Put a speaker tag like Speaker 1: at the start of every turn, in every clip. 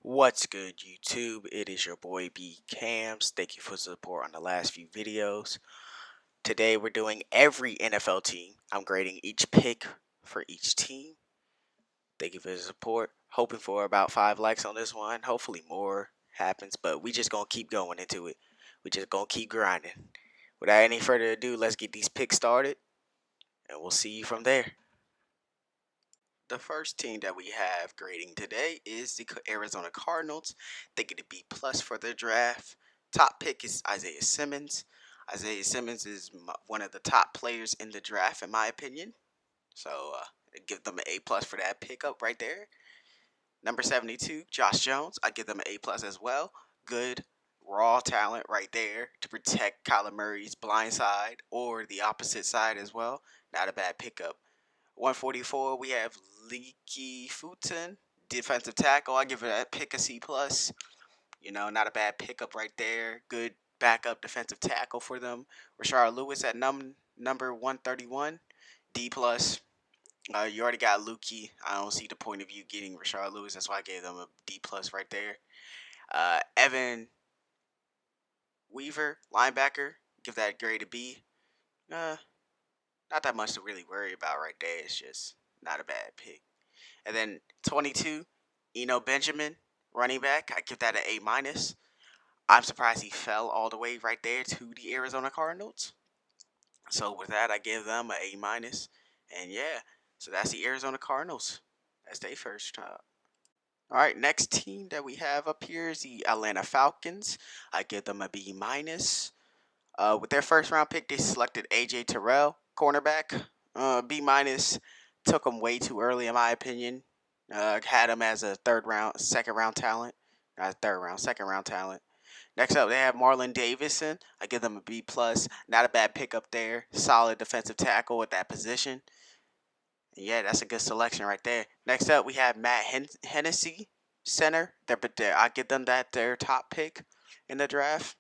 Speaker 1: What's good, YouTube? It is your boy B Cams. Thank you for the support on the last few videos. Today we're doing every NFL team. I'm grading each pick for each team. Thank you for the support. Hoping for about 5 likes on this one. Hopefully more happens, but we just gonna keep going into it. We just gonna keep grinding. Without any further ado, let's get these picks started, and we'll see you from there. The first team that we have grading today is the Arizona Cardinals. They get a B plus for their draft. Top pick is Isaiah Simmons. Isaiah Simmons is one of the top players in the draft, in my opinion. So I give them an A plus for that pickup right there. Number 72, Josh Jones. I give them an A plus as well. Good raw talent right there to protect Kyler Murray's blind side or the opposite side as well. Not a bad pickup. 144, we have Leaky Futon, defensive tackle. I give it a pick a C plus. Not a bad pickup right there. Good backup defensive tackle for them. Rashard Lewis at number 131, D plus. You already got Lukey. I don't see the point of you getting Rashard Lewis. That's why I gave them a D plus right there. Evan Weaver, linebacker. Give that grade a B. Not that much to really worry about right there. It's just not a bad pick. And then 22, Eno Benjamin, running back. I give that an A minus. I'm surprised he fell all the way right there to the Arizona Cardinals. So with that, I give them an A minus. And yeah, so that's the Arizona Cardinals. That's their first top. All right, next team that we have up here is the Atlanta Falcons. I give them a B minus. With their first round pick, they selected AJ Terrell, cornerback. B minus. Took him way too early, in my opinion. Had him as a second round talent. Not third round, second round talent. Next up, they have Marlon Davidson. I give them a B plus. Not a bad pickup there. Solid defensive tackle at that position. And yeah, that's a good selection right there. Next up, we have Matt Hennessy, center. I give them their top pick in the draft.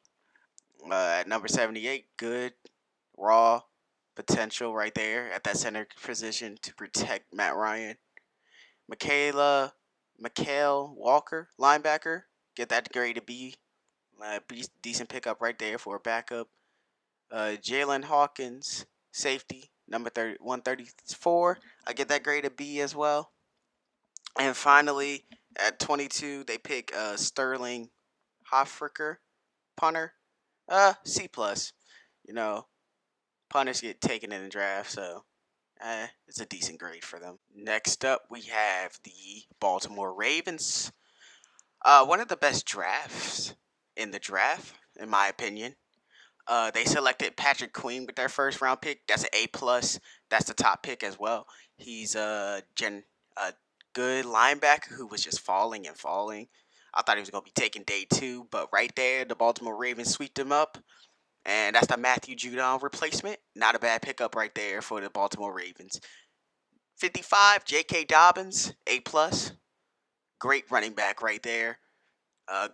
Speaker 1: At number 78, good raw potential right there at that center position to protect Matt Ryan. Mikael Walker, linebacker, get that grade to B. Decent pickup right there for a backup. Jalen Hawkins, safety, number 134. I get that grade a B as well. And finally, at 22, they pick Sterling Hofricker, punter. C plus. Punters get taken in the draft, so it's a decent grade for them. Next up, we have the Baltimore Ravens. One of the best drafts in the draft, in my opinion. They selected Patrick Queen with their first round pick. That's an A plus. That's the top pick as well. He's a good linebacker who was just falling and falling. I thought he was gonna be taken day 2, but right there, the Baltimore Ravens sweeped him up. And that's the Matthew Judon replacement. Not a bad pickup right there for the Baltimore Ravens. 55, J.K. Dobbins, A+. Great running back right there.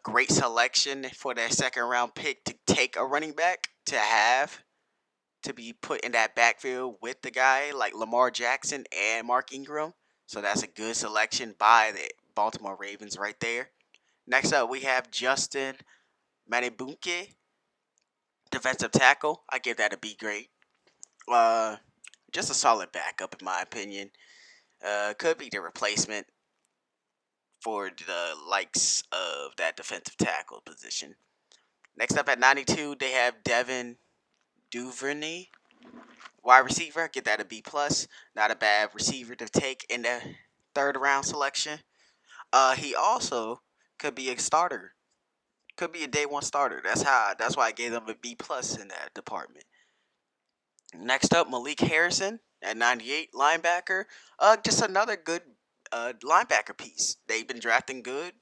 Speaker 1: Great selection for their second round pick to take a running back to be put in that backfield with the guy like Lamar Jackson and Mark Ingram. So that's a good selection by the Baltimore Ravens right there. Next up, we have Justin Manibunke, defensive tackle. I give that a B grade. Just a solid backup in my opinion. Could be the replacement for the likes of that defensive tackle position. Next up at 92, they have Devin Duvernay, wide receiver. Get that a B plus. Not a bad receiver to take in the third round selection. He also could be a starter. Could be a day 1 starter. That's why I gave them a B plus in that department. Next up, Malik Harrison at 98, linebacker. Just another good linebacker piece. They've been drafting good.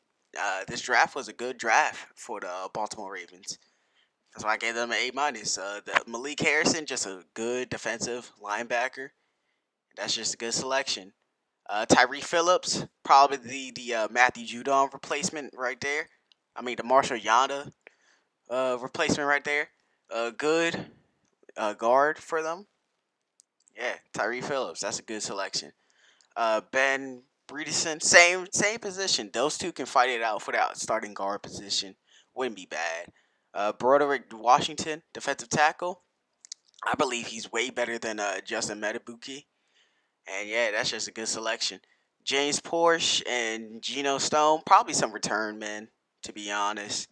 Speaker 1: This draft was a good draft for the Baltimore Ravens. That's why I gave them an A minus. The Malik Harrison, just a good defensive linebacker. That's just a good selection. Tyree Phillips, probably the Matthew Judon replacement right there. I mean the Marshall Yanda replacement right there. Good guard for them. Yeah, Tyree Phillips. That's a good selection. Ben Bredeson, same position. Those two can fight it out for that starting guard position. Wouldn't be bad. Broderick Washington, defensive tackle. I believe he's way better than Justin Metabuke. And yeah, that's just a good selection. James Porsche and Geno Stone, probably some return men, to be honest.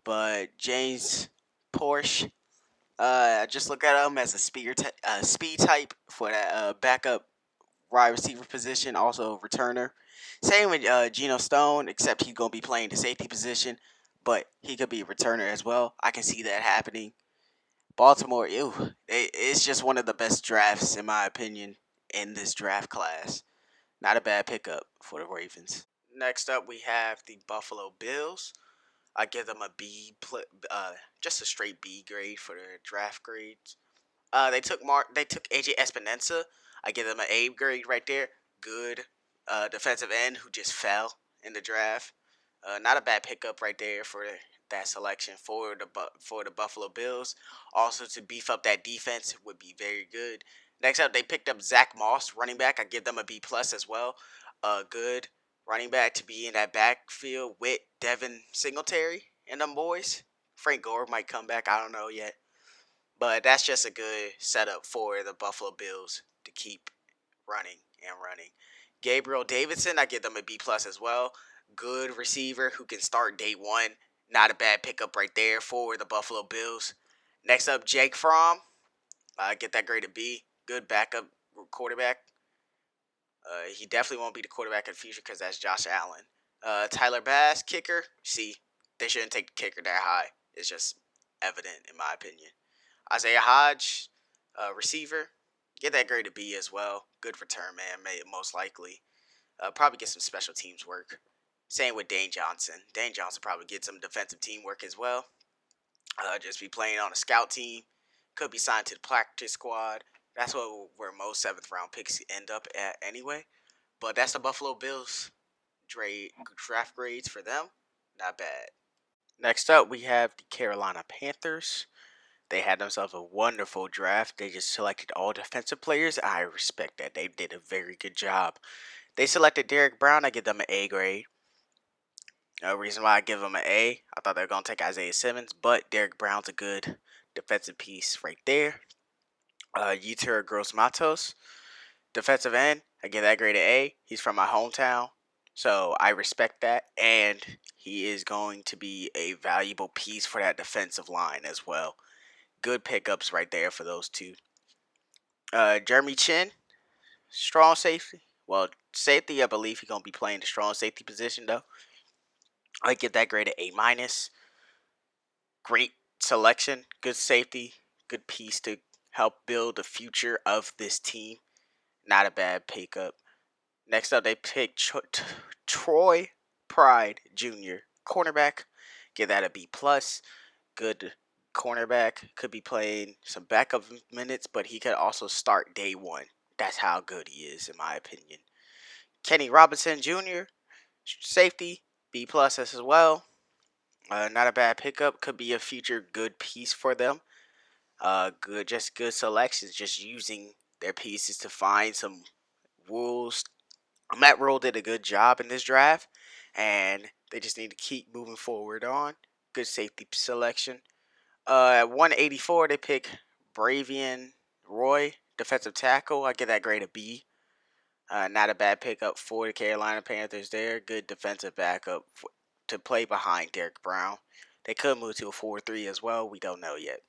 Speaker 1: But James Porsche, just look at him as a speed type for that backup wide receiver position, also returner. Same with Geno Stone, except he's gonna be playing the safety position, but he could be a returner as well. I can see that happening. Baltimore, it's just one of the best drafts in my opinion in this draft class. Not a bad pickup for the Ravens. Next up, we have the Buffalo Bills. I give them a just a straight B grade for their draft grades. They took AJ Espinosa. I give them an A grade right there. Good defensive end who just fell in the draft. Not a bad pickup right there for that selection for the Buffalo Bills. Also to beef up that defense would be very good. Next up, they picked up Zach Moss, running back. I give them a B plus as well. Good running back to be in that backfield with Devin Singletary and them boys. Frank Gore might come back. I don't know yet. But that's just a good setup for the Buffalo Bills to keep running and running. Gabriel Davidson, I give them a B plus as well. Good receiver who can start day one. Not a bad pickup right there for the Buffalo Bills. Next up, Jake Fromm. I get that grade a B. Good backup quarterback. He definitely won't be the quarterback in the future because that's Josh Allen. Tyler Bass, kicker. See, they shouldn't take the kicker that high. It's just evident in my opinion. Isaiah Hodge, receiver. Get that grade a B as well. Good return man, most likely. Probably get some special teams work. Same with Dane Johnson. Dane Johnson probably get some defensive team work as well. Just be playing on a scout team. Could be signed to the practice squad. That's where most 7th round picks end up at anyway. But that's the Buffalo Bills draft grades for them. Not bad. Next up, we have the Carolina Panthers. They had themselves a wonderful draft. They just selected all defensive players. I respect that. They did a very good job. They selected Derek Brown. I give them an A grade. The reason why I give them an A, I thought they were going to take Isaiah Simmons, but Derek Brown's a good defensive piece right there. Yetur Gross-Matos, defensive end. I give that grade an A. He's from my hometown, so I respect that. And he is going to be a valuable piece for that defensive line as well. Good pickups right there for those two. Jeremy Chin, strong safety. Well, safety, I believe he's going to be playing the strong safety position, though. I give that grade an A minus. Great selection, good safety, good piece to help build the future of this team. Not a bad pickup. Next up, they picked Troy Pride Jr., cornerback. Give that a B plus. Good cornerback. Could be playing some backup minutes, but he could also start day one. That's how good he is, in my opinion. Kenny Robinson Jr., safety, B plus as well. Not a bad pickup. Could be a future good piece for them. Good selections. Just using their pieces to find some rules. Matt Rule did a good job in this draft, and they just need to keep moving forward on. Good safety selection. At 184, they pick Bravian Roy, defensive tackle. I give that grade a B. Not a bad pickup for the Carolina Panthers there. Good defensive backup to play behind Derek Brown. They could move to a 4-3 as well. We don't know yet.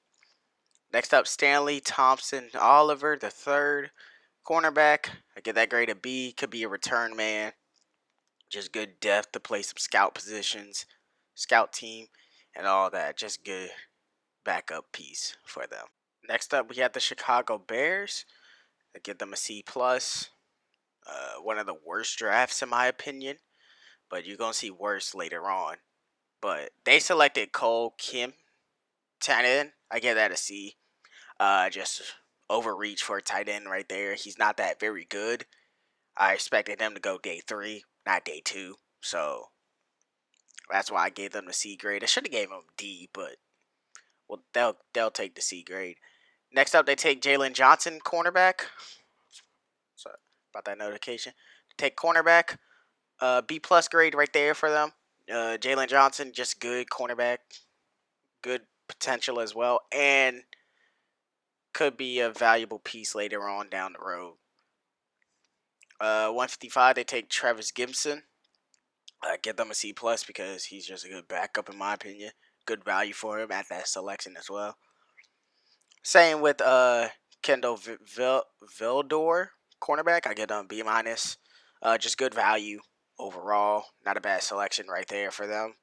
Speaker 1: Next up, Stanley Thompson Oliver, the third cornerback. I give that grade a B. Could be a return man. Just good depth to play some scout positions, scout team, and all that. Just good backup piece for them. Next up, we have the Chicago Bears. I give them a C plus. One of the worst drafts in my opinion, but you're gonna see worse later on. But they selected Cole Kim, tight end. I give that a C. Just overreach for a tight end right there. He's not that very good. I expected them to go day 3, not day 2. So that's why I gave them the C grade. I should have gave them D, but well, they'll take the C grade. Next up, they take Jalen Johnson, cornerback. Sorry about that notification. Take cornerback. B plus grade right there for them. Jalen Johnson, just good cornerback, good potential as well, and could be a valuable piece later on down the road. 155, they take Travis Gibson. Give them a C plus because he's just a good backup in my opinion. Good value for him at that selection as well. Same with Kendall Vildor, cornerback. I get them B minus. Just good value overall. Not a bad selection right there for them.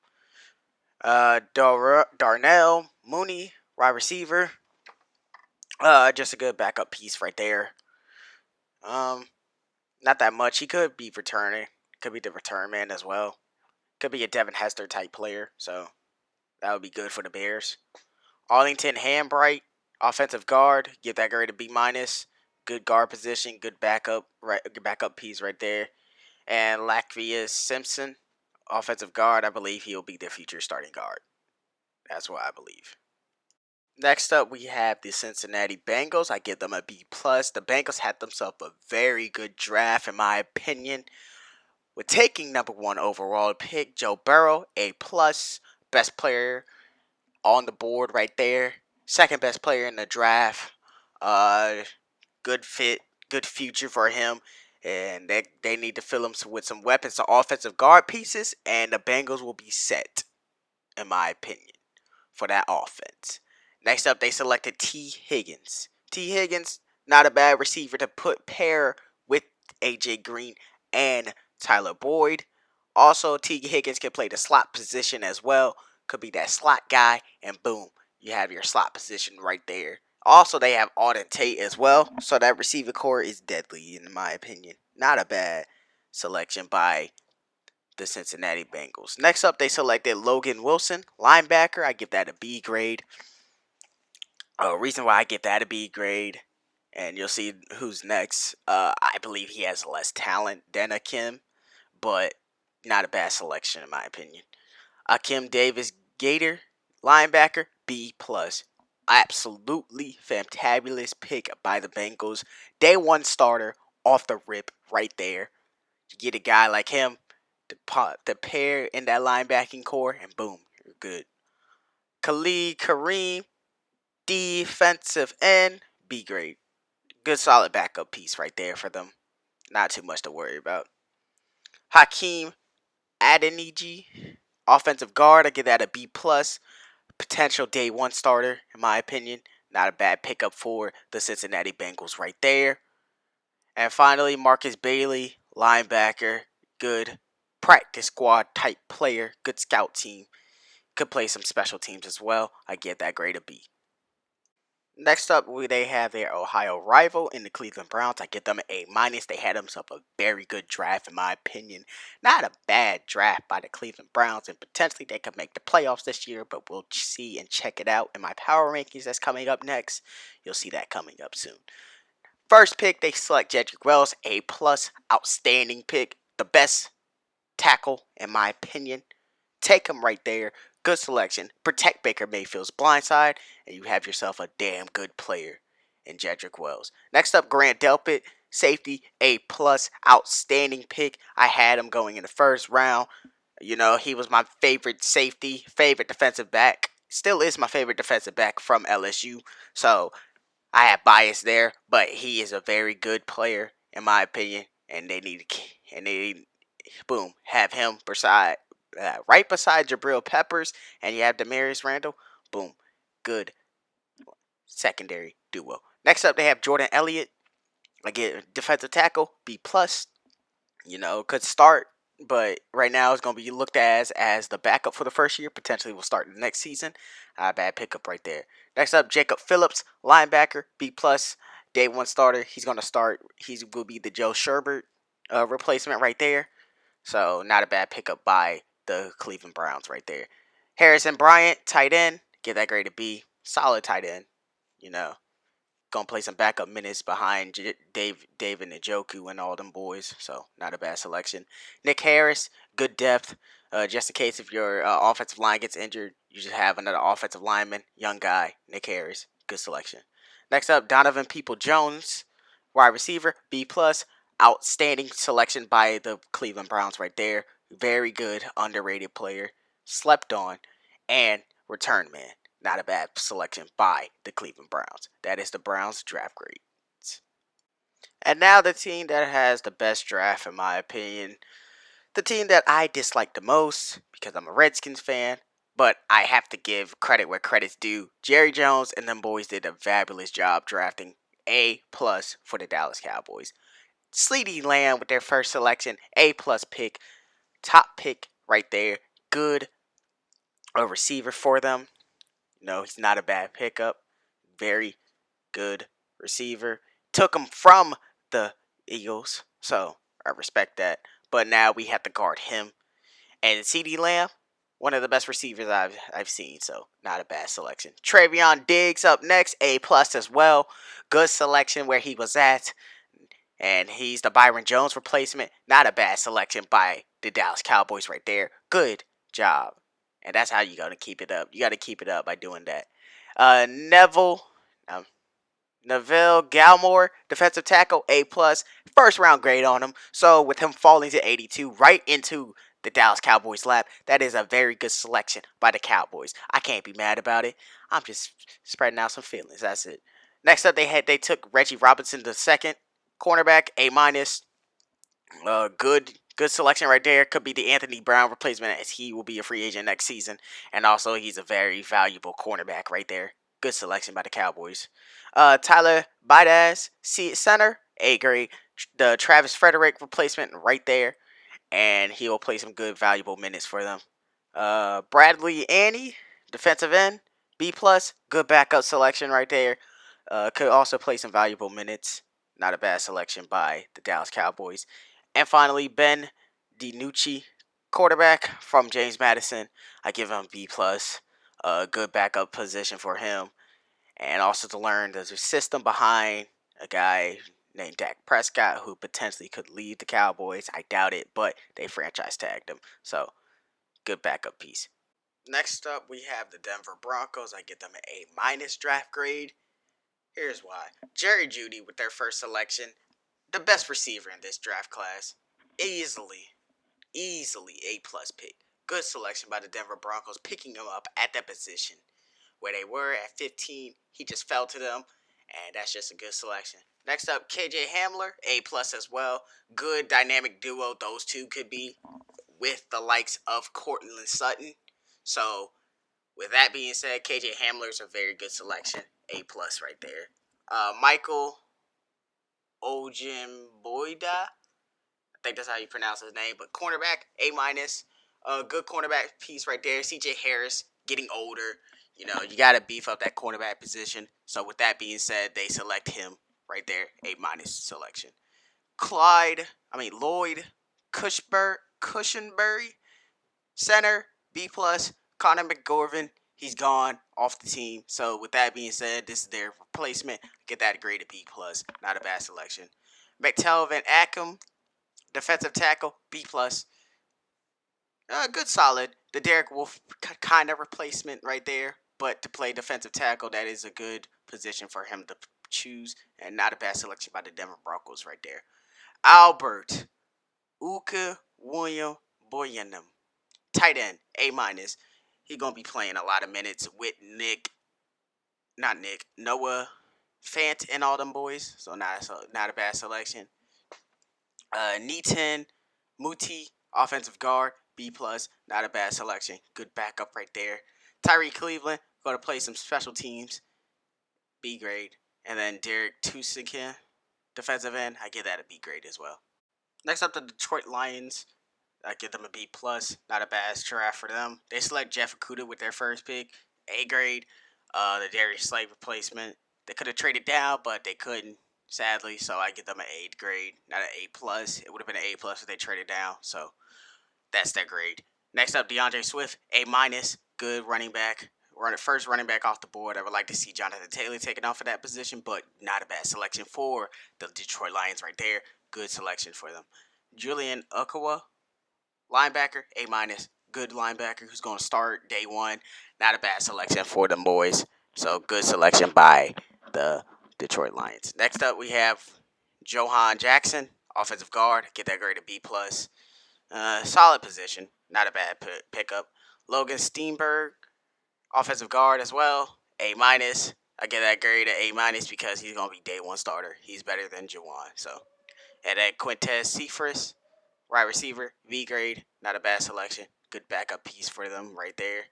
Speaker 1: Darnell Mooney, wide receiver. Just a good backup piece right there. Not that much. He could be returning. Could be the return man as well. Could be a Devin Hester type player. So that would be good for the Bears. Arlington Hambright, offensive guard. Give that grade a B minus. Good guard position. Good backup. Right, backup piece right there. And Latvia Simpson, offensive guard. I believe he'll be their future starting guard. That's what I believe. Next up, we have the Cincinnati Bengals. I give them a B plus. The Bengals had themselves a very good draft, in my opinion. With taking number 1 overall pick, Joe Burrow, A plus, best player on the board right there. Second best player in the draft. Good fit, good future for him. And they need to fill him with some weapons, some offensive guard pieces, and the Bengals will be set, in my opinion, for that offense. Next up, they selected T. Higgins. T. Higgins, not a bad receiver to pair with A.J. Green and Tyler Boyd. Also, T. Higgins can play the slot position as well. Could be that slot guy, and boom, you have your slot position right there. Also, they have Auden Tate as well, so that receiver core is deadly, in my opinion. Not a bad selection by the Cincinnati Bengals. Next up, they selected Logan Wilson, linebacker. I give that a B grade. Reason why I give that a B grade, and you'll see who's next. I believe he has less talent than Akim, but not a bad selection in my opinion. Akim Davis Gator, linebacker, B plus. Absolutely fantabulous pick by the Bengals. Day 1 starter off the rip right there. You get a guy like him to pair in that linebacking core, and boom, you're good. Khalid Kareem, defensive end, B grade. Good solid backup piece right there for them. Not too much to worry about. Hakeem Adeniji, offensive guard. I give that a B plus. Potential day 1 starter, in my opinion. Not a bad pickup for the Cincinnati Bengals right there. And finally, Marcus Bailey, linebacker. Good practice squad type player. Good scout team. Could play some special teams as well. I give that grade a B. Next up, they have their Ohio rival in the Cleveland Browns. I give them an A minus. They had themselves a very good draft, in my opinion. Not a bad draft by the Cleveland Browns, and potentially they could make the playoffs this year, but we'll see and check it out in my power rankings that's coming up next. You'll see that coming up soon. First pick, they select Jedrick Wells, A plus, outstanding pick. The best tackle, in my opinion. Take him right there. Good selection. Protect Baker Mayfield's blindside, and you have yourself a damn good player in Jedrick Wells. Next up, Grant Delpit, safety, A plus, outstanding pick. I had him going in the first round. You know, he was my favorite safety, favorite defensive back. Still is my favorite defensive back from LSU. So I have bias there, but he is a very good player in my opinion, and they need boom, have him right beside Jabril Peppers, and you have Demarius Randall. Boom, good secondary duo. Next up, they have Jordan Elliott. Again, defensive tackle, B plus. You know, could start, but right now it's going to be looked at as the backup for the first year. Potentially will start the next season. Bad pickup right there. Next up, Jacob Phillips, linebacker, B plus. Day 1 starter. He's going to start. He will be the Joe Sherbert replacement right there. So not a bad pickup by the Cleveland Browns right there. Harrison Bryant, tight end. Give that grade a B. Solid tight end. You know, gonna play some backup minutes behind David Njoku and all them boys. So not a bad selection. Nick Harris, good depth. Just in case if your offensive line gets injured, you just have another offensive lineman, young guy, Nick Harris. Good selection. Next up, Donovan People-Jones, wide receiver, B plus. Outstanding selection by the Cleveland Browns right there. Very good, underrated player. Slept on. And return man. Not a bad selection by the Cleveland Browns. That is the Browns draft grades. And now the team that has the best draft, in my opinion. The team that I dislike the most, because I'm a Redskins fan, but I have to give credit where credit's due. Jerry Jones and them boys did a fabulous job drafting A plus for the Dallas Cowboys. Sleety Lamb with their first selection, A plus pick, top pick right there. Good a receiver for them. No, he's not a bad pickup. Very good receiver. Took him from the Eagles, so I respect that. But now we have to guard him. And CeeDee Lamb, one of the best receivers I've seen, so not a bad selection. Travion Diggs up next, A plus as well. Good selection where he was at. And he's the Byron Jones replacement. Not a bad selection by the Dallas Cowboys right there. Good job. And that's how you got to keep it up. You got to keep it up by doing that. Neville Gallimore, defensive tackle, A plus, first round grade on him. So with him falling to 82, right into the Dallas Cowboys lap, that is a very good selection by the Cowboys. I can't be mad about it. I'm just spreading out some feelings. That's it. Next up, they took Reggie Robinson, the second cornerback, A minus. Good selection right there. Could be the Anthony Brown replacement, as he will be a free agent next season, and also he's a very valuable cornerback right there. Good selection by the Cowboys. Tyler Bidas, center, A grade. The Travis Frederick replacement right there, and he will play some good valuable minutes for them. Bradley Annie, defensive end, B plus. Good backup selection right there. Could also play some valuable minutes. Not a bad selection by the Dallas Cowboys. And finally, Ben DiNucci, quarterback from James Madison. I give him B plus. A good backup position for him, and also to learn the system behind a guy named Dak Prescott, who potentially could leave the Cowboys. I doubt it, but they franchise tagged him, so good backup piece. Next up, we have the Denver Broncos. I give them an A minus draft grade. Here's why. Jerry Jeudy with their first selection, the best receiver in this draft class. Easily A plus pick. Good selection by the Denver Broncos, picking him up at that position. Where they were at 15, he just fell to them, and that's just a good selection. Next up, KJ Hamler, A plus as well. Good dynamic duo those two could be with the likes of Courtland Sutton. So, with that being said, KJ Hamler is a very good selection. A plus right there. Michael Ojimboida, I think that's how you pronounce his name, but cornerback, A minus. Good cornerback piece right there. CJ Harris getting older. You know, you got to beef up that cornerback position. So with that being said, they select him right there, A minus selection. Lloyd Cushenberry, center, B plus. Connor McGovern, he's gone off the team. So with that being said, this is their replacement. Get that grade B plus. Not a bad selection. McTelvin Ackham, defensive tackle, B plus. Good solid. The Derek Wolf kind of replacement right there. But to play defensive tackle, that is a good position for him to choose. And not a bad selection by the Denver Broncos right there. Albert Uka William Boyanum, tight end, A minus. He's going to be playing a lot of minutes with Noah Fant and all them boys. So not a bad selection. Neaton Muti, offensive guard, B plus. Not a bad selection. Good backup right there. Tyree Cleveland, going to play some special teams, B grade. And then Derek Tusikin, defensive end, I give that a B grade as well. Next up, the Detroit Lions. I give them a B plus. Not a bad draft for them. They select Jeff Okudah with their first pick, A grade. The Darius Slade replacement. They could have traded down, but they couldn't, sadly. So I give them an A grade, not an A plus. It would have been an A plus if they traded down. So that's their grade. Next up, DeAndre Swift, A minus. Good running back. First running back off the board. I would like to see Jonathan Taylor taken off of that position, but not a bad selection for the Detroit Lions right there. Good selection for them. Julian Okawa, linebacker, A minus. Good linebacker who's going to start day one. Not a bad selection for them boys. So good selection by the Detroit Lions. Next up, we have Johan Jackson, offensive guard, get that grade a B plus. Solid position, not a bad pickup. Logan Steenberg, offensive guard as well, A minus. I get that grade a A minus because he's gonna be day one starter. He's better than Juwan. So, and then Quintez Cephas, right receiver, V grade, not a bad selection. Good backup piece for them right there.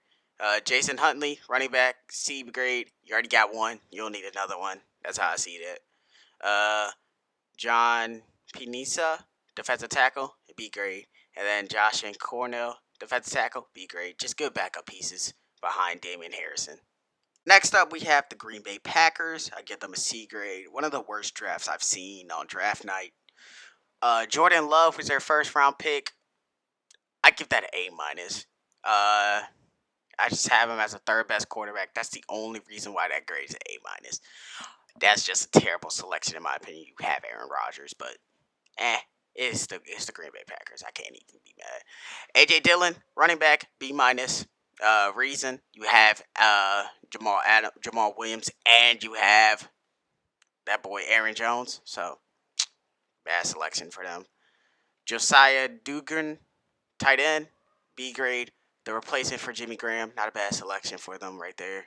Speaker 1: Jason Huntley, running back, C grade. You already got one. You don't need another one. That's how I see that. John Pinisa, defensive tackle, B grade. And then Josh and Cornell, defensive tackle, B grade. Just good backup pieces behind Damian Harrison. Next up, we have the Green Bay Packers. I give them a C grade. One of the worst drafts I've seen on draft night. Jordan Love was their first round pick. I give that an A minus. I just have him as a third best quarterback. That's the only reason why that grade is an A minus. That's just a terrible selection in my opinion. You have Aaron Rodgers, but it's the Green Bay Packers. I can't even be mad. AJ Dillon, running back, B minus. Reason you have Jamal Williams, and you have that boy Aaron Jones. So bad selection for them. Josiah Dugan, tight end, B grade. The replacement for Jimmy Graham, not a bad selection for them right there.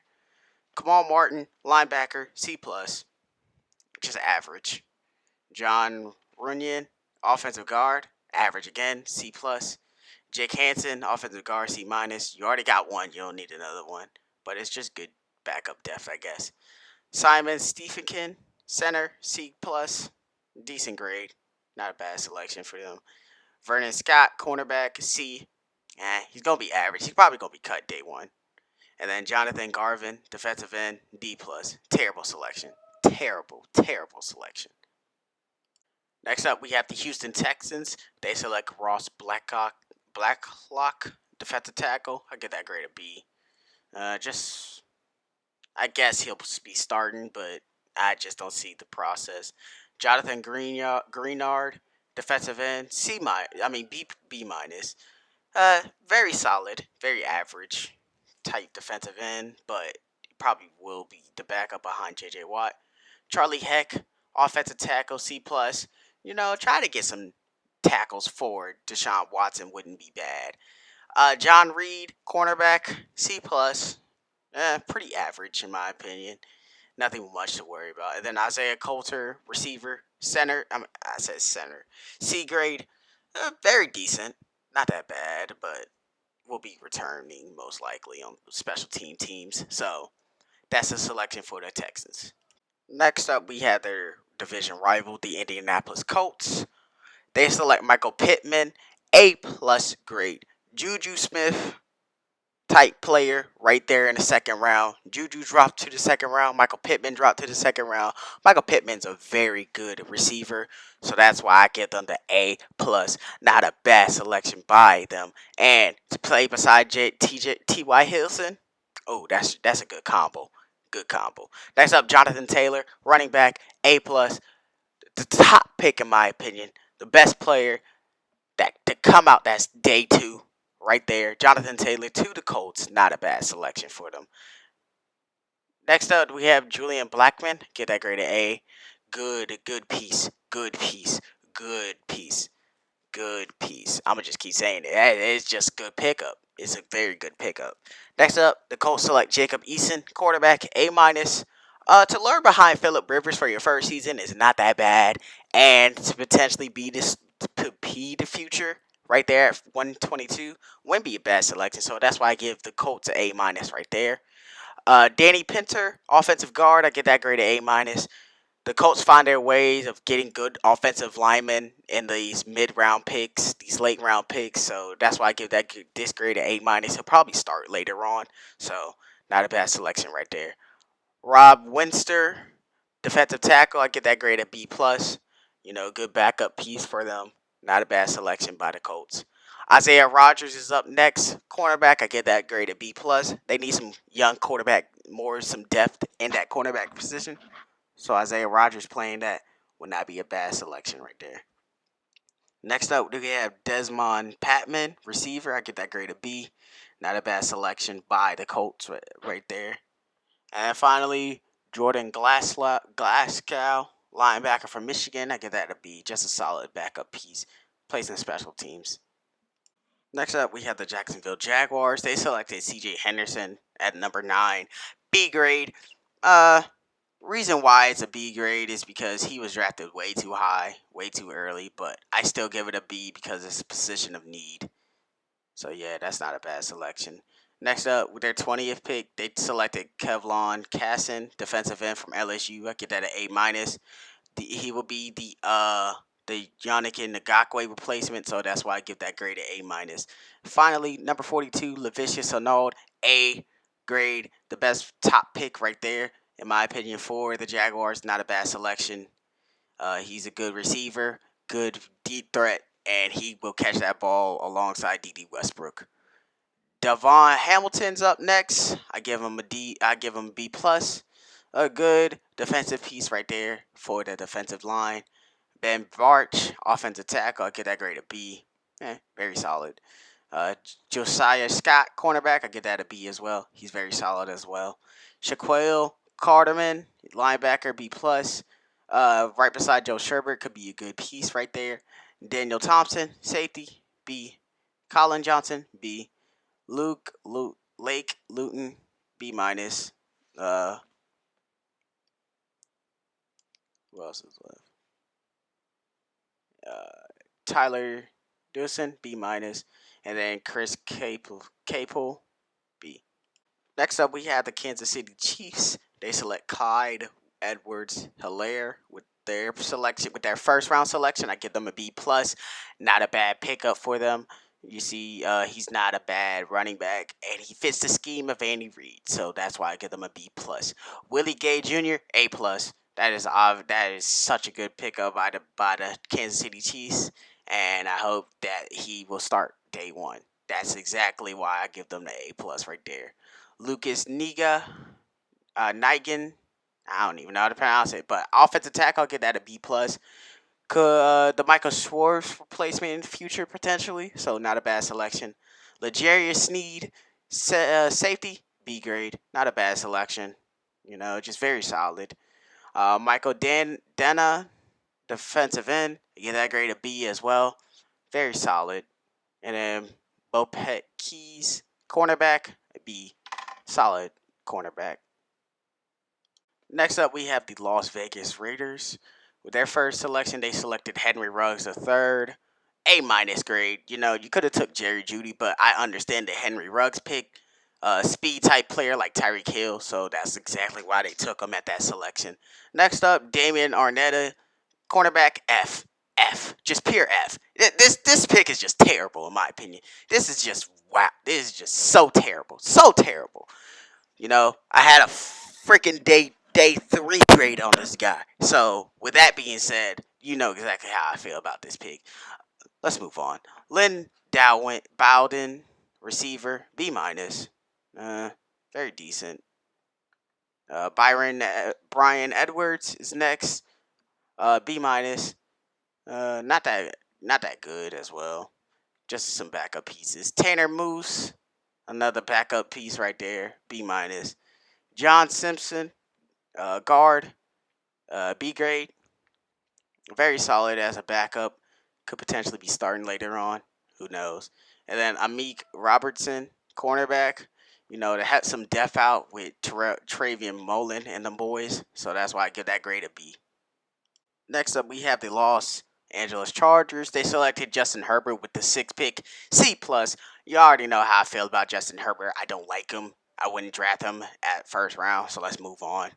Speaker 1: Kamal Martin, linebacker, C plus, just average. John Runyon, offensive guard, average again, C plus. Jake Hansen, offensive guard, C minus. You already got one, you don't need another one, but it's just good backup depth, I guess. Simon Stephenkin, center, C plus, decent grade, not a bad selection for them. Vernon Scott, cornerback, C. He's gonna be average. He's probably gonna be cut day one. And then Jonathan Garvin, defensive end, D plus. Terrible selection. Terrible selection. Next up, we have the Houston Texans. They select Ross Blacklock, defensive tackle. I get that grade a B. I guess he'll be starting, but I just don't see the process. Jonathan Greenard, defensive end, B minus. Very solid, very average type defensive end, but probably will be the backup behind J.J. Watt. Charlie Heck, offensive tackle, C plus. Try to get some tackles for Deshaun Watson wouldn't be bad. John Reed, cornerback, C plus. Pretty average in my opinion. Nothing much to worry about. And then Isaiah Coulter, receiver, center. I said center. C grade, very decent. Not that bad, but will be returning most likely on special teams. So that's a selection for the Texans. Next up, we have their division rival, the Indianapolis Colts. They select Michael Pittman, A plus grade. Juju Smith type player right there in the second round. Juju dropped to the second round. Michael Pittman dropped to the second round. Michael Pittman's a very good receiver, so that's why I give them the A plus. Not a bad selection by them. And to play beside T.Y. Hilton, oh, that's a good combo. Good combo. Next up, Jonathan Taylor, running back, A plus. The top pick in my opinion. The best player that to come out that's day two. Right there, Jonathan Taylor to the Colts. Not a bad selection for them. Next up, we have Julian Blackman. Get that grade A. Good piece. I'm going to just keep saying it. It's just good pickup. It's a very good pickup. Next up, the Colts select Jacob Eason, quarterback, A minus. To learn behind Phillip Rivers for your first season is not that bad. And to potentially be the future right there at 122 wouldn't be a bad selection. So that's why I give the Colts an A minus right there. Danny Pinter, offensive guard. I get that grade an A minus. The Colts find their ways of getting good offensive linemen in these mid-round picks, these late-round picks. So that's why I give this grade an A minus. He'll probably start later on. So not a bad selection right there. Rob Winster, defensive tackle. I get that grade a B plus. Good backup piece for them. Not a bad selection by the Colts. Isaiah Rodgers is up next. Cornerback, I get that grade a B plus. They need some young quarterback, some depth in that cornerback position. So Isaiah Rodgers playing that would not be a bad selection right there. Next up, we have Desmond Patman, receiver. I get that grade a B. Not a bad selection by the Colts right there. And finally, Jordan Glasgow, linebacker from Michigan, I give that a B. Just a solid backup piece. Plays in special teams. Next up, we have the Jacksonville Jaguars. They selected C.J. Henderson at number 9. B grade. Reason why it's a B grade is because he was drafted way too high, way too early, but I still give it a B because it's a position of need. So yeah, that's not a bad selection. Next up, with their 20th pick, they selected Kevlon Casson, defensive end from LSU. I get that an A minus. He will be the Yannick Ngakoue replacement, so that's why I give that grade an A minus. Finally, number 42, Laviska Shenault, A grade, the best top pick right there, in my opinion, for the Jaguars. Not a bad selection. He's a good receiver, good deep threat, and he will catch that ball alongside D.D. Westbrook. Devon Hamilton's up next. I give him a D. I give him a B plus. A good defensive piece right there for the defensive line. Ben Barch, offensive tackle. I get that grade a B. Very solid. Josiah Scott, cornerback. I get that a B as well. He's very solid as well. Shaquille Carterman, linebacker, B plus. Right beside Joe Sherbert, could be a good piece right there. Daniel Thompson, safety, B. Colin Johnson, B. Lake Luton, B minus. Who else is left? Tyler Dawson, B minus, and then Chris Capel, B. Next up, we have the Kansas City Chiefs. They select Clyde Edwards-Helaire with their selection, with their first round selection. I give them a B plus. Not a bad pickup for them. You see, he's not a bad running back, and he fits the scheme of Andy Reid, so that's why I give them a B plus. Willie Gay Jr., A plus. That is such a good pickup by the Kansas City Chiefs, and I hope that he will start day one. That's exactly why I give them the A plus right there. Lucas Nigan. I don't even know how to pronounce it, but offensive tackle, I'll get that a B plus. The Michael Schwartz replacement in the future potentially, so not a bad selection. L'Jarius Sneed, safety, B grade, not a bad selection. Just very solid. Michael Dana, defensive end, I get that grade a B as well, very solid. And then Bopet Keys, cornerback, a B, solid cornerback. Next up, we have the Las Vegas Raiders. With their first selection, they selected Henry Ruggs III, A minus grade. You could have took Jerry Jeudy, but I understand the Henry Ruggs pick. Speed type player like Tyreek Hill, so that's exactly why they took him at that selection. Next up, Damian Arnetta, cornerback, F, just pure F. This pick is just terrible in my opinion. This is just wow. This is just so terrible, so terrible. I had a freaking day 3 grade on this guy. So with that being said, you know exactly how I feel about this pick. Let's move on. Lynn Bowden, receiver, B minus. Very decent. Brian Edwards is next. B minus. Not that good as well. Just some backup pieces. Tanner Moose, another backup piece right there. B minus. John Simpson, guard, B grade. Very solid as a backup. Could potentially be starting later on. Who knows? And then Amik Robertson, cornerback. They had some depth out with Travion Mullen and them boys. So that's why I give that grade a B. Next up, we have the Los Angeles Chargers. They selected Justin Herbert with the 6th pick, C plus. You already know how I feel about Justin Herbert. I don't like him. I wouldn't draft him at first round, so let's move on.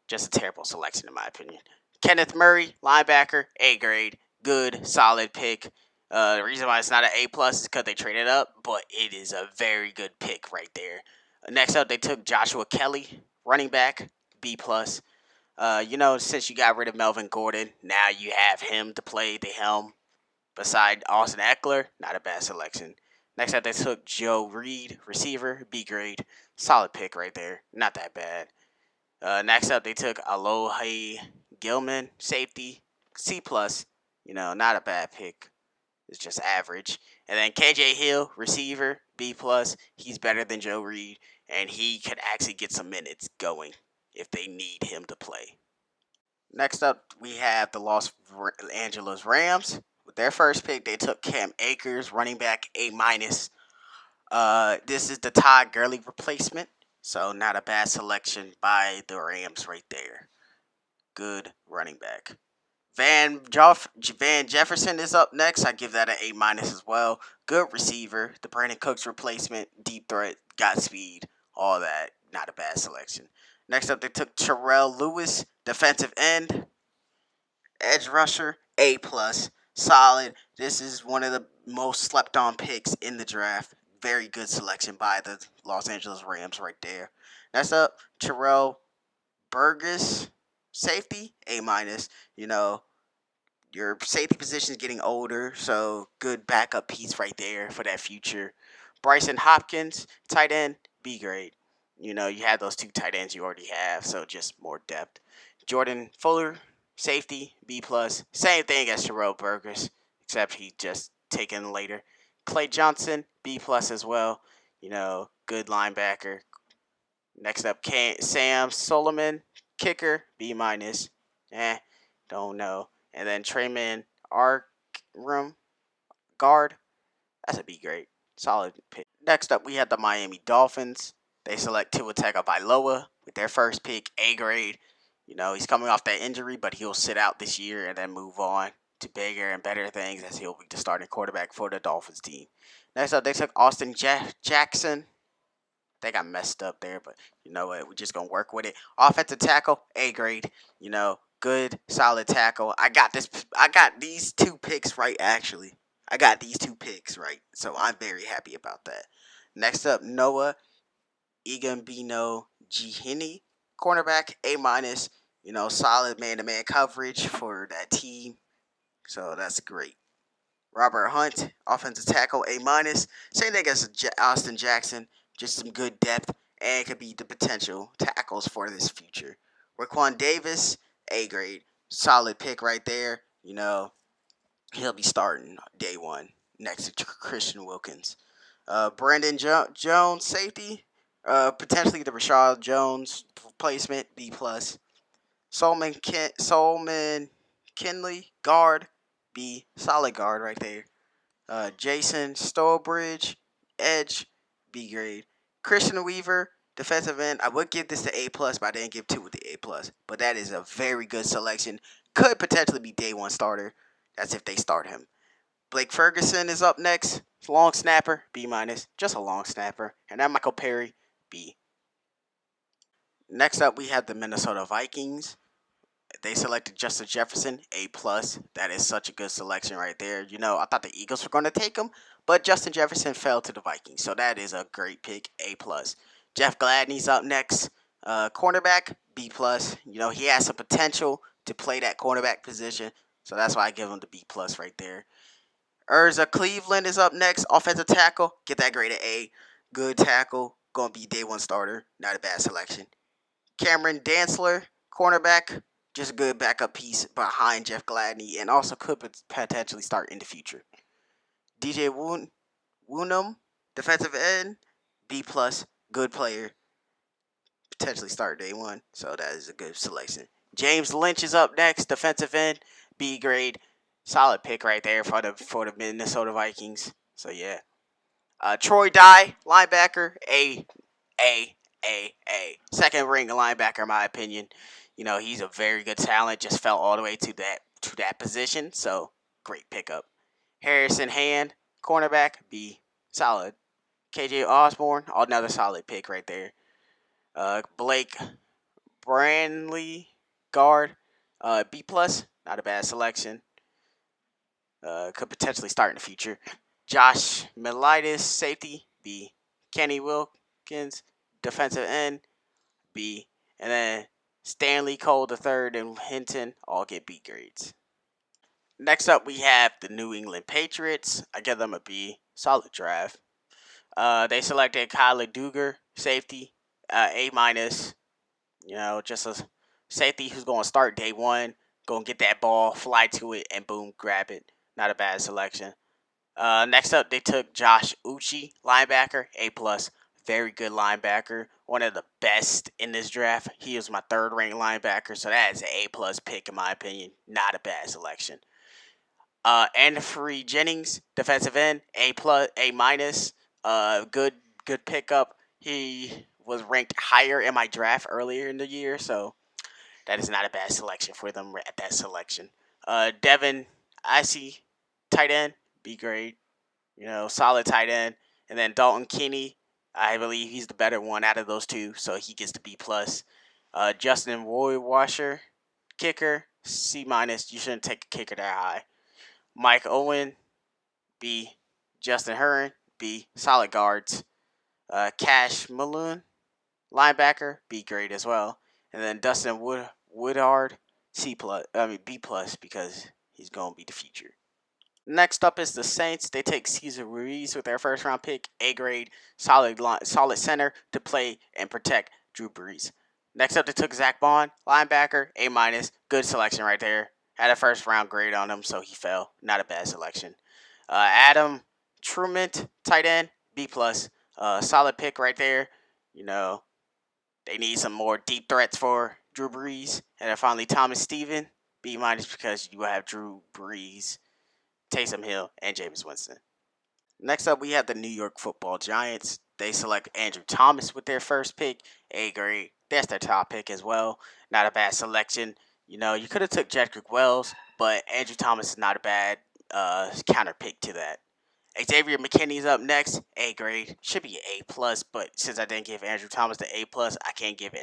Speaker 1: Just a terrible selection in my opinion. Kenneth Murray, linebacker, A grade, good, solid pick. The reason why it's not an A plus is because they traded up, but it is a very good pick right there. Next up, they took Joshua Kelly, running back, B plus. Since you got rid of Melvin Gordon, now you have him to play the helm. Beside Austin Eckler, not a bad selection. Next up, they took Joe Reed, receiver, B grade. Solid pick right there. Not that bad. Next up, they took Alohi Gilman, safety, C plus. Not a bad pick. It's just average. And then KJ Hill, receiver, B plus. He's better than Joe Reed, and he could actually get some minutes going if they need him to play. Next up, we have the Los Angeles Rams. With their first pick, they took Cam Akers, running back, A minus. This is the Todd Gurley replacement, so not a bad selection by the Rams right there. Good running back. Van Jefferson is up next. I give that an A minus as well. Good receiver. The Brandon Cooks replacement, deep threat, got speed, all that. Not a bad selection. Next up, they took Terrell Lewis, defensive end, edge rusher, A plus, solid. This is one of the most slept on picks in the draft. Very good selection by the Los Angeles Rams right there. Next up, Terrell Burgess, safety, A minus. You know, your safety position is getting older, so good backup piece right there for that future. Bryson Hopkins, tight end, B grade. You know, you have those two tight ends you already have, so just more depth. Jordan Fuller, safety, B plus. Same thing as Terrell Burgess, except he just taken later. Clay Johnson, B plus as well. You know, good linebacker. Next up, Sam Solomon, kicker, B minus. Don't know. And then Trayman Arkrum, guard. That's a B grade. Solid pick. Next up, we have the Miami Dolphins. They select Tua Tagovailoa with their first pick, A grade. You know, he's coming off that injury, but he'll sit out this year and then move on to bigger and better things as he'll be the starting quarterback for the Dolphins team. Next up, they took Austin Jackson. They got messed up there, but you know what? We're just gonna work with it. Offensive tackle, A grade. You know, good, solid tackle. I got this. I got these two picks right. Actually, I got these two picks right, so I'm very happy about that. Next up, Noah Igambino Gihini, cornerback, A minus. You know, solid man-to-man coverage for that team, so that's great. Robert Hunt, offensive tackle, A minus. Same thing as Austin Jackson, just some good depth and could be the potential tackles for this future. Raquan Davis, A grade, solid pick right there. You know, he'll be starting day one next to Christian Wilkins. Brandon Jones, safety, potentially the Rashad Jones replacement, B plus. Solomon Kinley, guard, B, solid guard right there. Jason Stowbridge, edge, B grade. Christian Weaver, defensive end. I would give this the A plus, but I didn't give two with the A plus. But that is a very good selection. Could potentially be day one starter. That's if they start him. Blake Ferguson is up next. Long snapper, B minus. Just a long snapper. And then Michael Perry, B. Next up, we have the Minnesota Vikings. They selected Justin Jefferson, A plus. That is such a good selection right there. You know, I thought the Eagles were going to take him, but Justin Jefferson fell to the Vikings, so that is a great pick, A plus. Jeff Gladney's up next, cornerback, B plus. You know, he has some potential to play that cornerback position, so that's why I give him the B plus right there. Urza Cleveland is up next, offensive tackle. Get that grade at A. Good tackle, going to be day one starter. Not a bad selection. Cameron Dantzler, cornerback, just a good backup piece behind Jeff Gladney, and also could potentially start in the future. DJ Woonham, defensive end, B plus, good player, potentially start day one, so that is a good selection. James Lynch is up next, defensive end, B grade, solid pick right there for the Minnesota Vikings. So yeah, Troy Dye, linebacker, A. Second ring linebacker, in my opinion. You know, he's a very good talent. Just fell all the way to that position. So great pickup. Harrison Hand, cornerback, B, solid. KJ Osborne, another solid pick right there. Blake Brantley, guard, B plus, not a bad selection. Could potentially start in the future. Josh Militis, safety, B. Kenny Wilkins, defensive end, B. And then Stanley Cole III and Hinton all get B grades. Next up, we have the New England Patriots. I give them a B. Solid draft. They selected Kyler Duggar, safety, A minus. You know, just a safety who's going to start day one, going to get that ball, fly to it, and boom, grab it. Not a bad selection. Next up, they took Josh Uche, linebacker, A plus. Very good linebacker. One of the best in this draft. He was my third ranked linebacker, so that is an A plus pick in my opinion. Not a bad selection. Anfernee Jennings, defensive end, A plus, A minus. Good pickup. He was ranked higher in my draft earlier in the year, so that is not a bad selection for them at that selection. Devin Icy, tight end, B grade. Solid tight end. And then Dalton Kinney, I believe he's the better one out of those two, so he gets the B plus. Justin Rohrwasser, kicker, C minus. You shouldn't take a kicker that high. Mike Owen, B. Justin Hearn, B. Solid guards. Cash Malone, linebacker, B grade as well. And then Dustin Woodard, B plus because he's gonna be the future. Next up is the Saints. They take Cesar Ruiz with their first round pick, A grade, solid center to play and protect Drew Brees. Next up, they took Zach Bond, linebacker, A minus, good selection right there. Had a first round grade on him, so he fell. Not a bad selection. Adam Truman, tight end, B plus, solid pick right there. They need some more deep threats for Drew Brees. And then finally, Thomas Steven, B minus because you have Drew Brees, Taysom Hill, and Jameis Winston. Next up, we have the New York Football Giants. They select Andrew Thomas with their first pick, A grade. That's their top pick as well. Not a bad selection. You could have took Jedrick Wells, but Andrew Thomas is not a bad counter pick to that. Xavier McKinney's up next, A grade. Should be an A plus, but since I didn't give Andrew Thomas the A plus, I can't give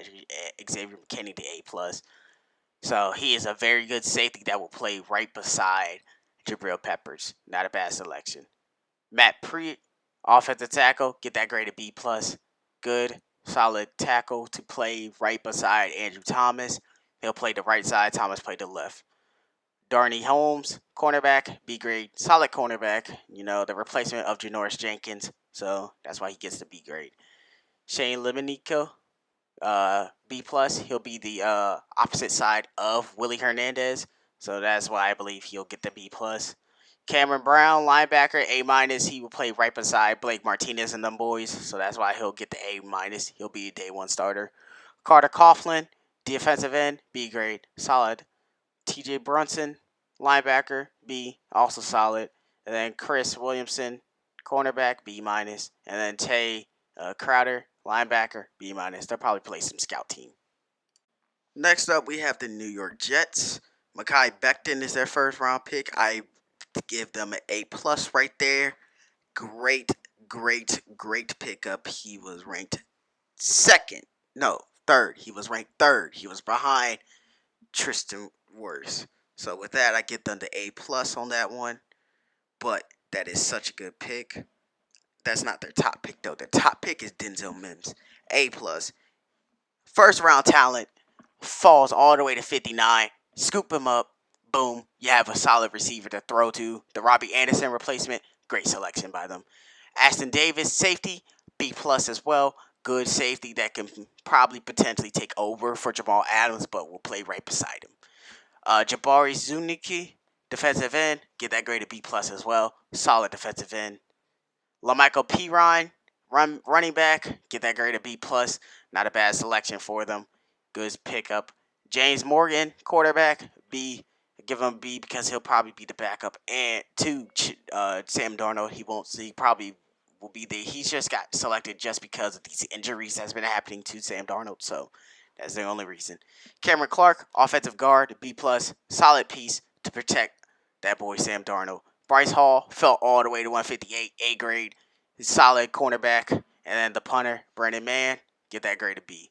Speaker 1: Xavier McKinney the A plus. So he is a very good safety that will play right beside Jabril Peppers. Not a bad selection. Matt Preet, offensive tackle, get that grade a B plus. Good, solid tackle to play right beside Andrew Thomas. He'll play the right side. Thomas played the left. Darnay Holmes, cornerback, B grade, solid cornerback. The replacement of Janoris Jenkins, so that's why he gets the B grade. Shane Lemonico, B plus. He'll be the opposite side of Willie Hernandez, so that's why I believe he'll get the B plus. Cameron Brown, linebacker, A minus. He will play right beside Blake Martinez and them boys, so that's why he'll get the A minus. He'll be a day one starter. Carter Coughlin, defensive end, B grade, solid. T.J. Brunson, linebacker, B, also solid. And then Chris Williamson, cornerback, B minus. And then Tay Crowder, linebacker, B minus. They'll probably play some scout team. Next up, we have the New York Jets. Mekhi Becton is their first round pick. I give them an A plus right there. Great pickup. He was ranked third. He was ranked third. He was behind Tristan Wirfs. So with that, I give them the A plus on that one. But that is such a good pick. That's not their top pick though. Their top pick is Denzel Mims. A plus. First round talent. Falls all the way to 59. Scoop him up. Boom. You have a solid receiver to throw to. The Robbie Anderson replacement. Great selection by them. Ashtyn Davis, safety. B plus as well. Good safety that can probably potentially take over for Jamal Adams, but will play right beside him. Jabari Zunichi, defensive end, get that grade a B plus as well. Solid defensive end. LaMichael Pirine, running back, get that grade a B plus. Not a bad selection for them. Good pickup. James Morgan, quarterback, B. Give him B because he'll probably be the backup. And to Sam Darnold, he probably will be there. He's just got selected just because of these injuries that's been happening to Sam Darnold. So that's the only reason. Cameron Clark, offensive guard, B plus, solid piece to protect that boy Sam Darnold. Bryce Hall fell all the way to 158, A grade, solid cornerback. And then the punter, Brandon Mann, get that grade a B.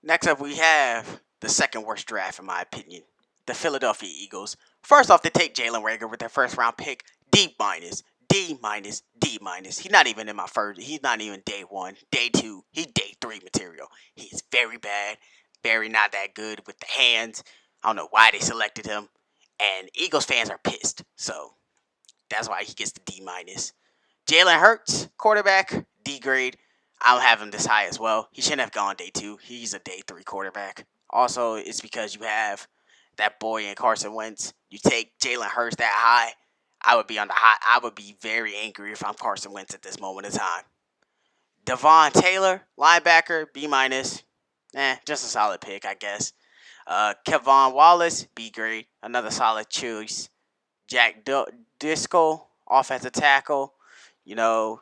Speaker 1: Next up, we have the second worst draft in my opinion, the Philadelphia Eagles. First off, they take Jalen Reagor with their first round pick, D minus. D minus, D minus. He's not even in my first. He's not even day one. Day two. He's day three material. He's very bad. Very not that good with the hands. I don't know why they selected him. And Eagles fans are pissed. So that's why he gets the D minus. Jalen Hurts, quarterback, D grade. I don't have him this high as well. He shouldn't have gone day two. He's a day three quarterback. Also, it's because you have that boy in Carson Wentz. You take Jalen Hurts that high. I would be very angry if I'm Carson Wentz at this moment in time. Devon Taylor, linebacker, B minus. Just a solid pick, I guess. Kevon Wallace, B grade, another solid choice. Jack Disco, offensive tackle, you know,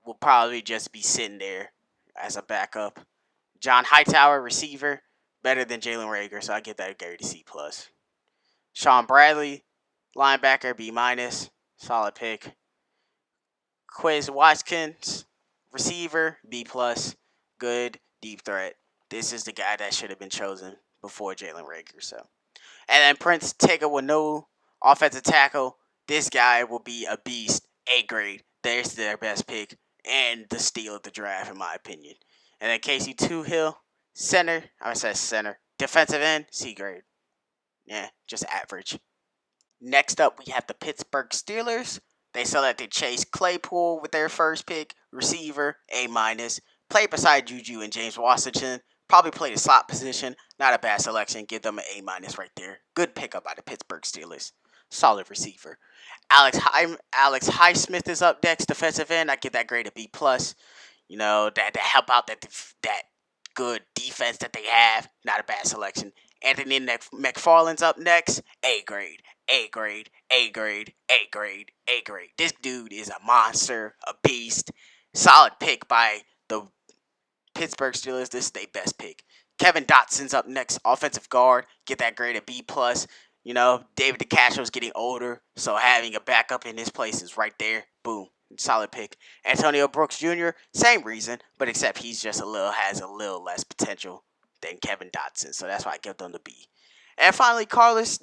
Speaker 1: will probably just be sitting there as a backup. John Hightower, receiver, better than Jalen Rager, so I get that grade to C plus. Sean Bradley, linebacker, B minus, solid pick. Quiz Watkins, receiver, B plus, good deep threat. This is the guy that should have been chosen before Jalen Rager. So, and then Prince Tegawano, offensive tackle. This guy will be a beast, A grade. There's their best pick and the steal of the draft, in my opinion. And then Casey Toohill, center. I said center, defensive end, C grade. Yeah, just average. Next up, we have the Pittsburgh Steelers. They selected Chase Claypool with their first pick, receiver, A minus. Played beside Juju and James Washington. Probably played a slot position. Not a bad selection. Give them an A minus right there. Good pickup by the Pittsburgh Steelers. Solid receiver. Alex Highsmith is up next, defensive end. I give that grade a B plus. You know that help out that good defense that they have. Not a bad selection. Anthony McFarland's up next. A grade. A grade, A grade, A grade, A grade. This dude is a monster, a beast. Solid pick by the Pittsburgh Steelers. This is their best pick. Kevin Dotson's up next, offensive guard. Get that grade a B plus. You know, David DeCastro's getting older, so having a backup in his place is right there. Boom. Solid pick. Antonio Brooks Jr., same reason, but except he's just has a little less potential than Kevin Dotson, so that's why I give them the B. And finally, Carlos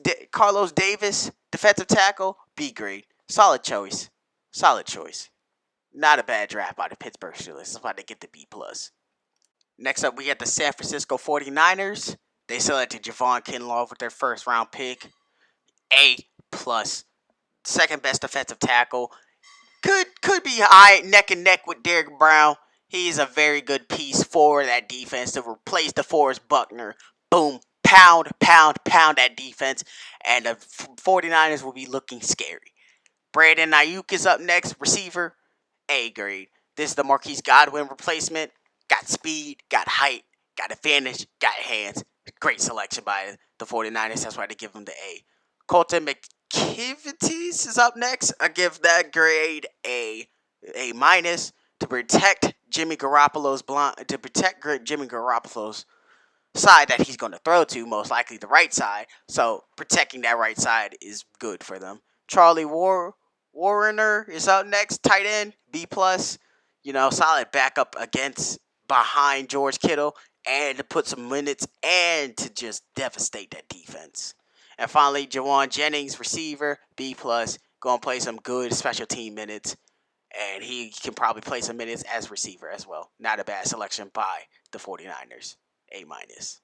Speaker 1: Davis, defensive tackle, B grade. Solid choice. Solid choice. Not a bad draft by the Pittsburgh Steelers. That's why they get the B plus. Next up, we have the San Francisco 49ers. They selected Javon Kinlaw with their first round pick. A plus. Second best defensive tackle. Could be high neck and neck with Derrick Brown. He's a very good piece for that defense to replace DeForest Buckner. Boom. Pound that defense, and the 49ers will be looking scary. Brandon Ayuk is up next, receiver, A grade. This is the Marquise Godwin replacement. Got speed, got height, got advantage, got hands. Great selection by the 49ers. That's why they give him the A. Colton McKivitz is up next. I give that grade A minus to protect Jimmy Garoppolo's side that he's going to throw to, most likely the right side. So protecting that right side is good for them. Charlie Warner is up next, tight end, B plus. You know, solid backup behind George Kittle, and to put some minutes and to just devastate that defense. And finally, Jawan Jennings, receiver, B plus. Going to play some good special team minutes, and he can probably play some minutes as receiver as well. Not a bad selection by the 49ers. A minus.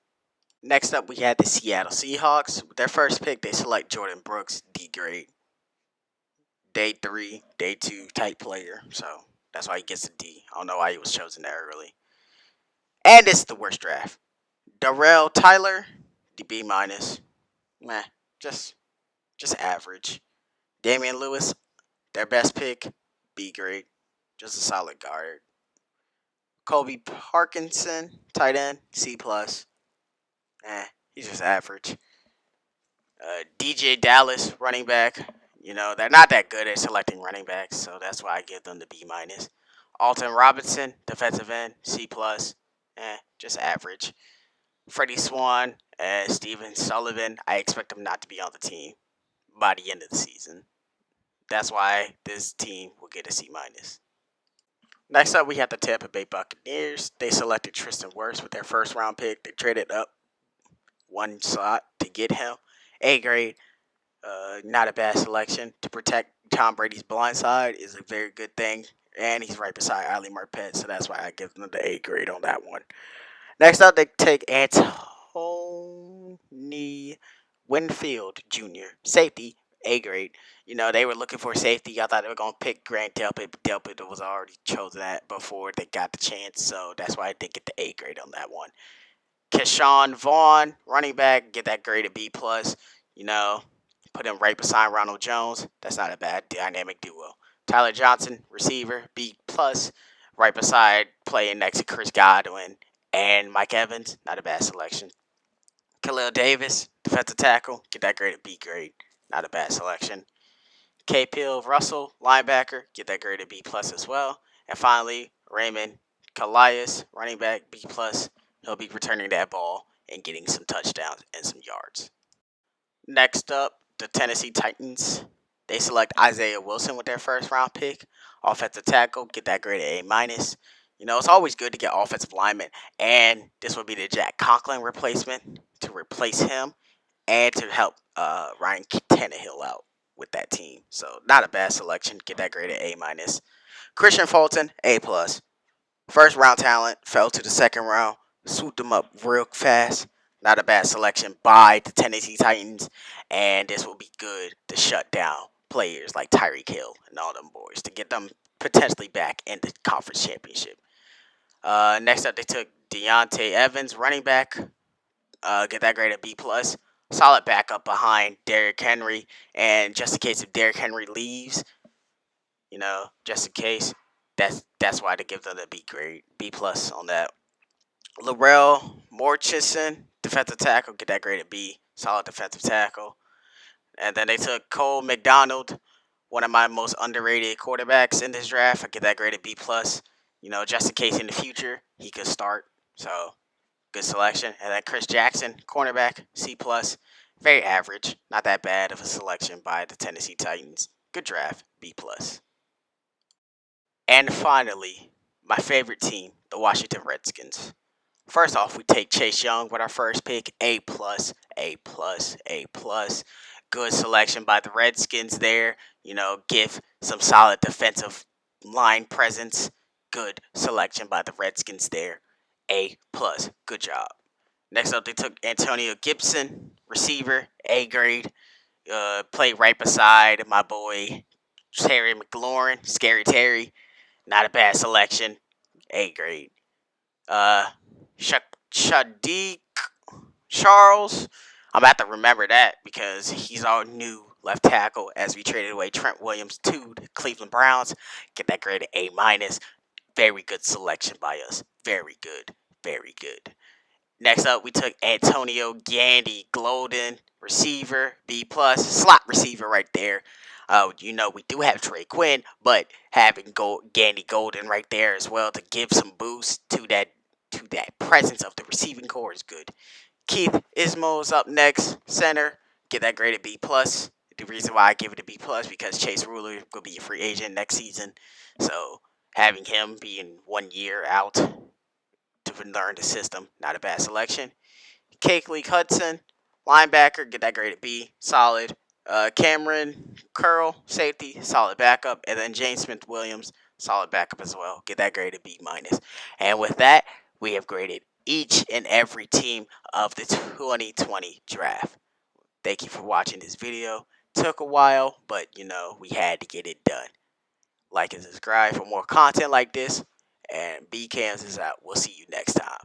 Speaker 1: Next up, we had the Seattle Seahawks. With their first pick, they select Jordan Brooks, D grade. Day 3, day 2 type player. So that's why he gets a D. I don't know why he was chosen that early. And this is the worst draft. Darrell Tyler, the B minus. Just average. Damian Lewis, their best pick, B grade. Just a solid guard. Kobe Parkinson, tight end, C plus. He's just average. DJ Dallas, running back. You know, they're not that good at selecting running backs, so that's why I give them the B minus. Alton Robinson, defensive end, C plus. Just average. Freddie Swan and Steven Sullivan, I expect them not to be on the team by the end of the season. That's why this team will get a C minus. Next up, we have the Tampa Bay Buccaneers. They selected Tristan Wirfs with their first round pick. They traded up one slot to get him. A grade. Not a bad selection. To protect Tom Brady's blind side is a very good thing. And he's right beside Ali Marpet, so that's why I give them the A grade on that one. Next up, they take Anthony Winfield Jr., safety, A grade. You know, they were looking for safety. I thought they were going to pick Grant Delpit, but Delpit was already chosen that before they got the chance, so that's why I did get the A grade on that one. Keshawn Vaughn, running back, get that grade a B plus. You know, put him right beside Ronald Jones. That's not a bad dynamic duo. Tyler Johnson, receiver, B plus. right beside playing next to Chris Godwin and Mike Evans. Not a bad selection. Khalil Davis, defensive tackle, get that grade a B grade. Not a bad selection. K. Pill Russell, linebacker, get that grade a B plus as well. And finally, Raymond Calais, running back, B plus. He'll be returning that ball and getting some touchdowns and some yards. Next up, the Tennessee Titans. They select Isaiah Wilson with their first round pick. Offensive tackle, get that grade a A minus. You know, it's always good to get offensive linemen, and this would be the Jack Conklin replacement to replace him and to help Ryan Tannehill out with that team. So not a bad selection. Get that grade A minus. Christian Fulton, A plus. First round talent, fell to the second round, swooped them up real fast. Not a bad selection by the Tennessee Titans, and this will be good to shut down players like Tyreek Hill and all them boys to get them potentially back in the conference championship. Next up, they took Deontay Evans, running back. Get that grade a B plus. Solid backup behind Derrick Henry, and just in case if Derrick Henry leaves, you know, just in case, that's why they give them the B grade, B plus on that. Larrell Murchison, defensive tackle, get that grade a B. Solid defensive tackle. And then they took Cole McDonald, one of my most underrated quarterbacks in this draft. I get that grade a B plus. You know, just in case in the future he could start. So good selection. And then Chris Jackson, cornerback, C plus. Very average, not that bad of a selection by the Tennessee Titans. Good draft, B plus. And finally, my favorite team, the Washington Redskins. First off, we take Chase Young with our first pick, A plus, A plus, A plus. Good selection by the Redskins there. You know, give some solid defensive line presence. Good selection by the Redskins there. A plus. Good job. Next up, they took Antonio Gibson, receiver, A grade. Played right beside my boy Terry McLaurin, Scary Terry. Not a bad selection. A grade. Shadiq Charles. I'm going to have to remember that because he's our new left tackle as we traded away Trent Williams to the Cleveland Browns. Get that grade A minus. Very good selection by us. Very good. Very good. Next up, we took Antonio Gandy Golden, receiver, B plus, slot receiver right there. You know, we do have Trey Quinn, but having Gandy Golden right there as well to give some boost to that presence of the receiving core is good. Keith Ismo's up next, center. Get that grade at B plus. The reason why I give it a B plus because Chase Ruler will be a free agent next season, so having him being 1 year out to learn the system, not a bad selection. Cakelee Hudson, linebacker, get that grade at B, solid. Cameron Curl, safety, solid backup. And then James Smith Williams, solid backup as well. Get that grade at B minus. And with that, we have graded each and every team of the 2020 draft. Thank you for watching this video. Took a while, but you know, we had to get it done. Like and subscribe for more content like this. And BCams is out. We'll see you next time.